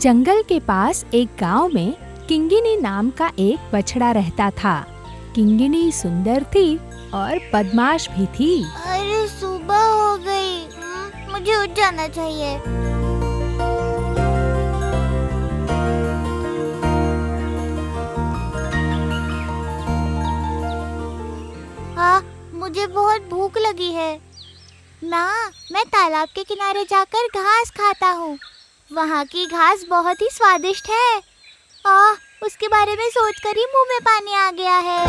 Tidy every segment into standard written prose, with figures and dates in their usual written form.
जंगल के पास एक गांव में किंगिनी नाम का एक बछड़ा रहता था। किंगिनी सुंदर थी और बदमाश भी थी। अरे सुबह हो गई, मुझे उठ जाना चाहिए। हाँ, मुझे बहुत भूख लगी है। माँ, मैं तालाब के किनारे जाकर घास खाता हूँ। वहाँ की घास बहुत ही स्वादिष्ट है। उसके बारे में सोचकर ही मुंह में पानी आ गया है।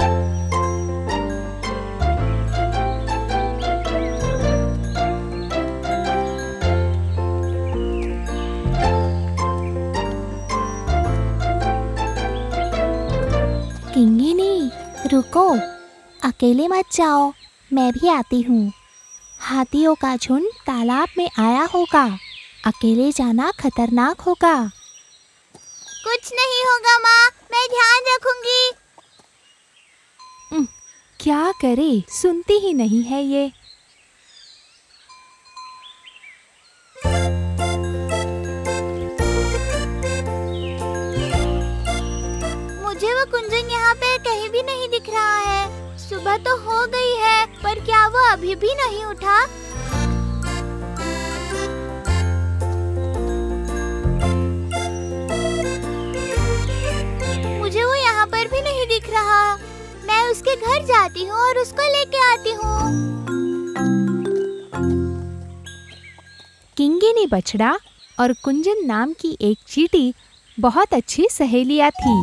किंगिनी, रुको, अकेले मत जाओ, मैं भी आती हूँ। हाथियों का झुंड तालाब में आया होगा, अकेले जाना खतरनाक होगा। कुछ नहीं होगा माँ, मैं ध्यान रखूंगी। क्या करे, सुनती ही नहीं है ये। मुझे वो कुंजन यहाँ पे कहीं भी नहीं दिख रहा है। सुबह तो हो गई है, पर क्या वो अभी भी नहीं उठा? मुझे वो यहाँ पर भी नहीं दिख रहा। मैं उसके घर जाती हूँ और उसको लेके आती हूँ। किंगिनी बछड़ा और कुंजन नाम की एक चींटी बहुत अच्छी सहेलियां थी।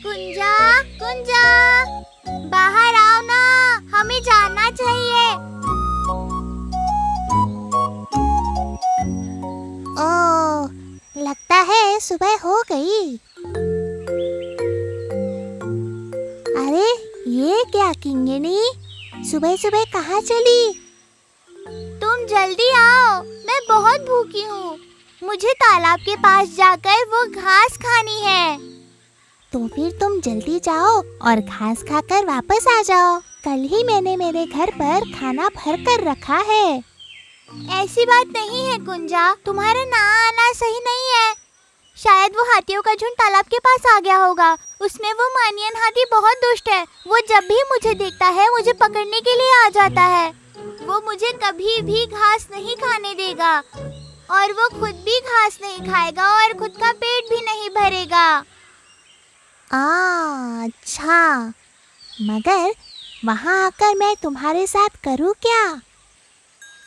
कुंजा, कुंजा, बाहर आओ ना, हमें जाना चाहिए। ओह, लगता है सुबह हो गई। अरे ये क्या किंगिनी, सुबह सुबह कहाँ चली? तुम जल्दी आओ, मैं बहुत भूखी हूँ। मुझे तालाब के पास जाकर वो घास खानी है। तो फिर तुम जल्दी जाओ और घास खाकर वापस आ जाओ। कल ही मैंने मेरे घर पर खाना भर कर रखा है। ऐसी बात नहीं है कुंजा, तुम्हारा ना आना सही नहीं है। शायद वो हाथियों का झुंड तालाब के पास आ गया होगा। उसमें वो मानियन हाथी बहुत दुष्ट है। वो जब भी मुझे देखता है, मुझे पकड़ने के लिए आ जाता है। वो मुझे कभी भी घास नहीं खाने देगा और वो खुद भी घास नहीं खाएगा और खुद का पेट भी नहीं भरेगा। अच्छा, मगर वहाँ आकर मैं तुम्हारे साथ करूँ क्या?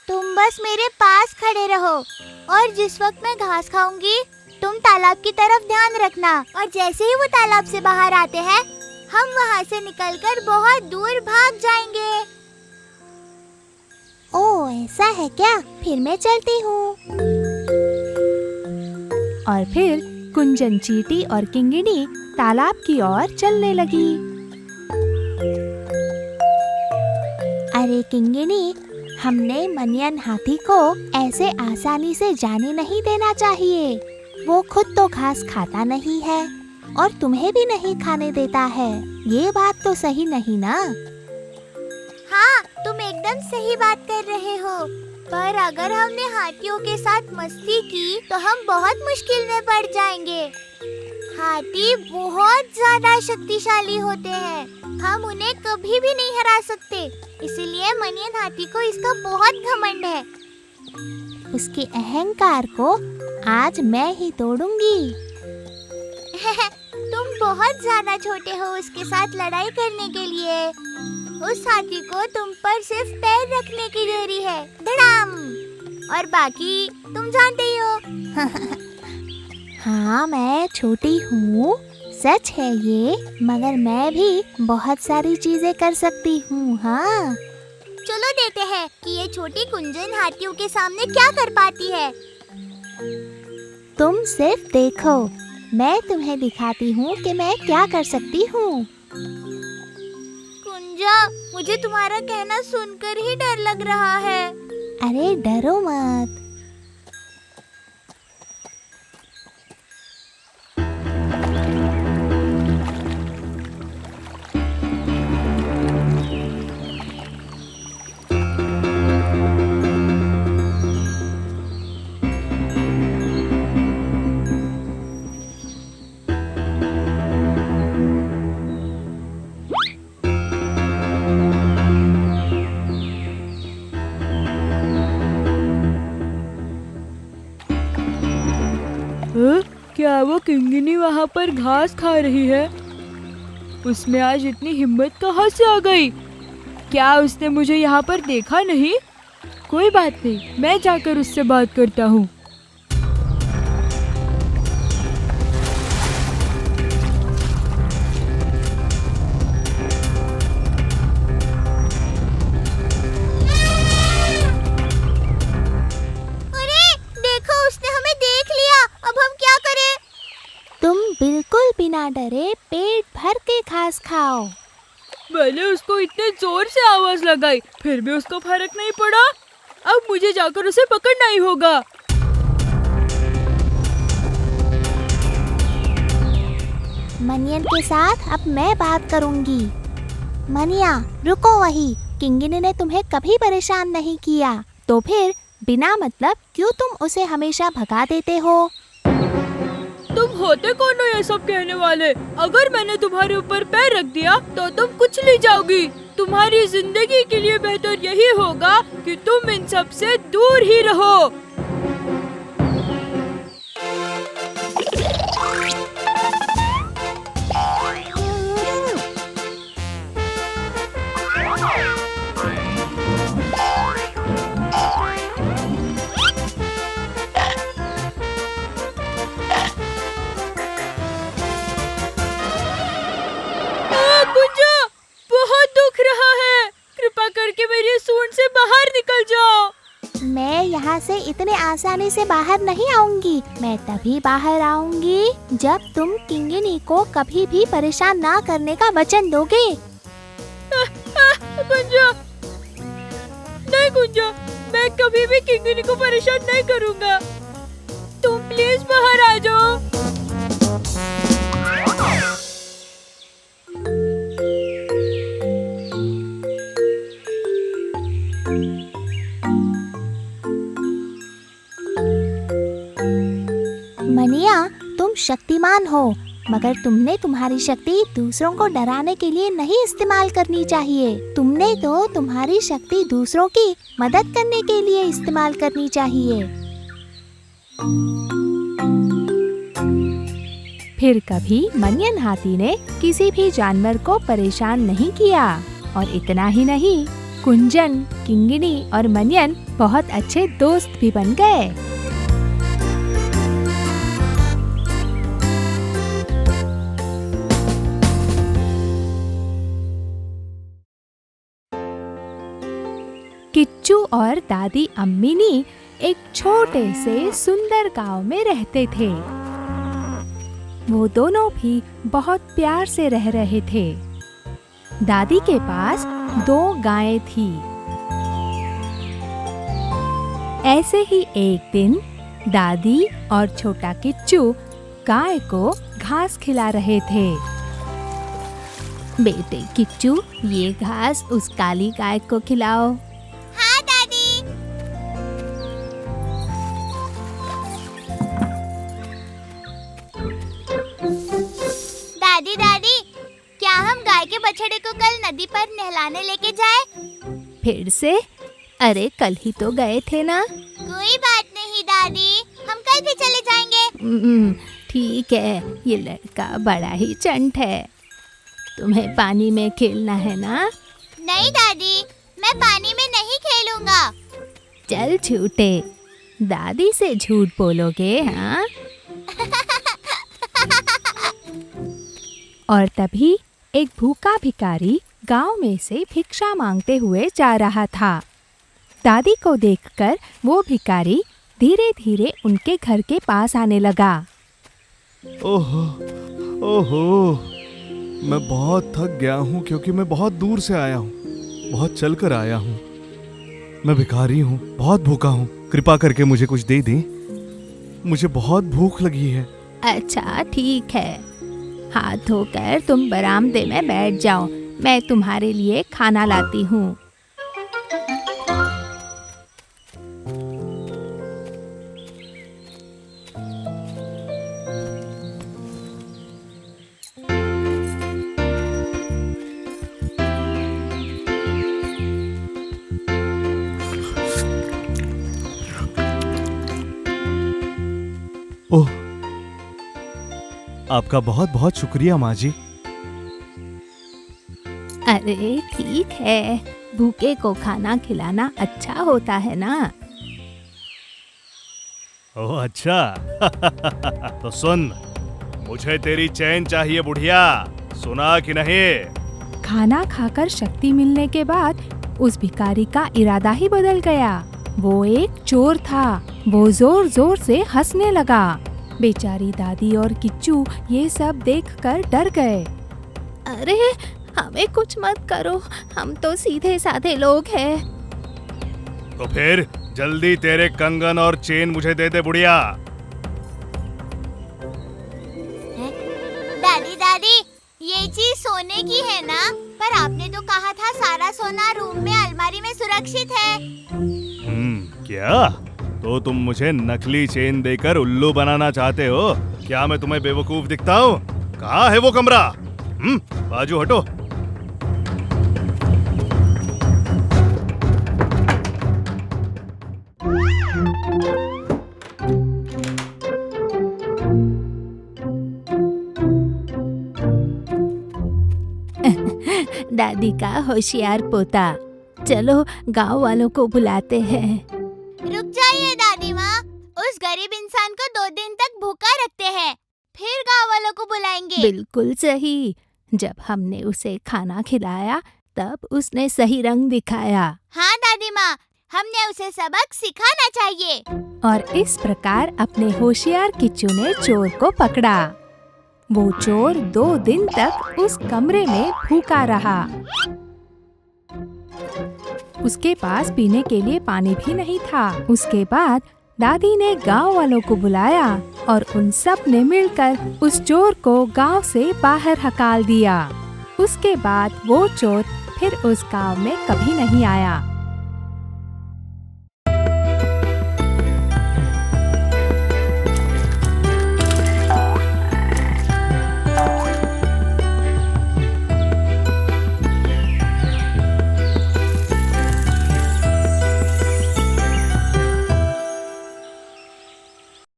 तुम बस मेरे पास खड़े रहो और जिस वक्त मैं घास खाऊंगी, तुम तालाब की तरफ ध्यान रखना और जैसे ही वो तालाब से बाहर आते हैं, हम वहाँ से निकलकर बहुत दूर भाग जाएंगे। ओह, ऐसा है क्या? फिर मैं चलती हूँ। और फिर कुंजन, चींटी और किंगिनी तालाब की ओर चलने लगी। अरे किंगिनी, हमने मनियन हाथी को ऐसे आसानी से जाने नहीं देना चाहिए। वो खुद तो घास खाता नहीं है और तुम्हें भी नहीं खाने देता है। ये बात तो सही नहीं ना? हाँ, तुम एकदम सही बात कर रहे हो। पर अगर हमने हाथियों के साथ मस्ती की तो हम बहुत मुश्किल में पड़ जाएंगे। हाथी बहुत ज्यादा शक्तिशाली होते हैं, हम उन्हें कभी भी नहीं हरा सकते। इसलिए मनियन हाथी को इसका बहुत घमंड है। उसके अहंकार को आज मैं ही तोड़ूंगी। तुम बहुत ज्यादा छोटे हो उसके साथ लड़ाई करने के लिए। उस हाथी को तुम पर सिर्फ पैर रखने की देरी है। धड़ाम! और बाकी तुम जानते ही हो। हाँ, मैं छोटी हूँ, सच है ये, मगर मैं भी बहुत सारी चीजें कर सकती हूँ। हाँ, चलो देखते हैं कि ये छोटी कुंजन हाथियों के सामने क्या कर पाती है। तुम सिर्फ देखो, मैं तुम्हें दिखाती हूँ कि मैं क्या कर सकती हूँ। कुंजा, मुझे तुम्हारा कहना सुनकर ही डर लग रहा है। अरे डरो मत। क्या वो किंगिनी वहाँ पर घास खा रही है? उसमें आज इतनी हिम्मत कहाँ से आ गई? क्या उसने मुझे यहाँ पर देखा नहीं? कोई बात नहीं, मैं जाकर उससे बात करता हूँ। तुम बिल्कुल बिना डरे पेट भर के घास खाओ। मैंने उसको इतने जोर से आवाज लगाई, फिर भी उसको फर्क नहीं पड़ा। अब मुझे जाकर उसे पकड़ना ही होगा। मनियन के साथ अब मैं बात करूंगी। मनिया, रुको वही। किंगिनी ने तुम्हें कभी परेशान नहीं किया, तो फिर बिना मतलब क्यों तुम उसे हमेशा भगा देते हो? तुम होते कौन हो ये सब कहने वाले? अगर मैंने तुम्हारे ऊपर पैर रख दिया तो तुम कुछ नहीं जाओगी। तुम्हारी जिंदगी के लिए बेहतर यही होगा कि तुम इन सब से दूर ही रहो। बहुत दुख रहा है, कृपा करके मेरी सूंड से बाहर निकल जाओ। मैं यहाँ से इतने आसानी से बाहर नहीं आऊंगी। मैं तभी बाहर आऊंगी जब तुम किंगिनी को कभी भी परेशान ना करने का वचन दोगे। कुंजा, नहीं कुंजा, मैं कभी भी किंगिनी को परेशान नहीं करूँगा। तुम प्लीज बाहर आ जाओ। मनिया, तुम शक्तिमान हो, मगर तुमने तुम्हारी शक्ति दूसरों को डराने के लिए नहीं इस्तेमाल करनी चाहिए। तुमने तो तुम्हारी शक्ति दूसरों की मदद करने के लिए इस्तेमाल करनी चाहिए। फिर कभी मनियन हाथी ने किसी भी जानवर को परेशान नहीं किया। और इतना ही नहीं, कुंजन, किंगिनी और मनियन बहुत अच्छे दोस्त भी बन गए। किच्चू और दादी अम्मिनी एक छोटे से सुंदर गांव में रहते थे। वो दोनों भी बहुत प्यार से रह रहे थे। दादी के पास 2 गायें थी। ऐसे ही एक दिन दादी और छोटा किच्चू गाय को घास खिला रहे थे। बेटे किच्चू, ये घास उस काली गाय को खिलाओ। हाँ दादी। दादी दादी, क्या हम गाय के बछड़े को कल नदी पर नहलाने लेके जाए? फिर से? अरे कल ही तो गए थे ना। कोई बात नहीं दादी, हम कल भी चले जाएंगे। ठीक है, ये लड़का बड़ा ही चंट है। तुम्हें पानी में खेलना है ना? नहीं दादी, मैं पानी में नहीं खेलूंगा। चल झूठे, दादी से झूठ बोलोगे हाँ? और तभी एक भूखा भिखारी गांव में से भिक्षा मांगते हुए जा रहा था। दादी को देखकर वो भिखारी धीरे धीरे उनके घर के पास आने लगा। ओहो, ओहो, मैं बहुत थक गया हूँ क्योंकि मैं बहुत दूर से आया हूँ, बहुत चलकर आया हूँ। मैं भिखारी हूँ, बहुत भूखा हूँ, कृपा करके मुझे कुछ दे दें। मुझे बहुत भूख लगी है। अच्छा ठीक है, हाथ धोकर तुम बरामदे में बैठ जाओ, मैं तुम्हारे लिए खाना लाती हूँ। ओह, आपका बहुत बहुत शुक्रिया माँ जी। अरे ठीक है, भूखे को खाना खिलाना अच्छा होता है ना। ओह अच्छा। तो सुन, मुझे तेरी चैन चाहिए बुढ़िया, सुना कि नहीं? खाना खाकर शक्ति मिलने के बाद उस भिखारी का इरादा ही बदल गया। वो एक चोर था। वो जोर जोर से हंसने लगा। बेचारी दादी और किच्चू ये सब देखकर डर गए। अरे हमें कुछ मत करो, हम तो सीधे साधे लोग हैं। तो फिर जल्दी तेरे कंगन और चेन मुझे दे दे बुढ़िया। दादी दादी, ये चीज सोने की है ना? पर आपने तो कहा था सारा सोना रूम में अलमारी में सुरक्षित है। क्या? तो तुम मुझे नकली चेन देकर उल्लू बनाना चाहते हो? क्या मैं तुम्हें बेवकूफ दिखता हूँ? कहाँ है वो कमरा? बाजू हटो। दादी का होशियार पोता। चलो गांव वालों को बुलाते हैं। रुक जाइए दादी माँ, उस गरीब इंसान को 2 दिन तक भूखा रखते हैं, फिर गाँव वालों को बुलाएंगे। बिल्कुल सही। जब हमने उसे खाना खिलाया तब उसने सही रंग दिखाया। हाँ दादी माँ, हमने उसे सबक सिखाना चाहिए। और इस प्रकार अपने होशियार किच्चू ने चोर को पकड़ा। वो चोर 2 दिन तक उस कमरे में भूखा रहा। उसके पास पीने के लिए पानी भी नहीं था। उसके बाद दादी ने गांव वालों को बुलाया और उन सब ने मिलकर उस चोर को गांव से बाहर हकाल दिया। उसके बाद वो चोर फिर उस गांव में कभी नहीं आया।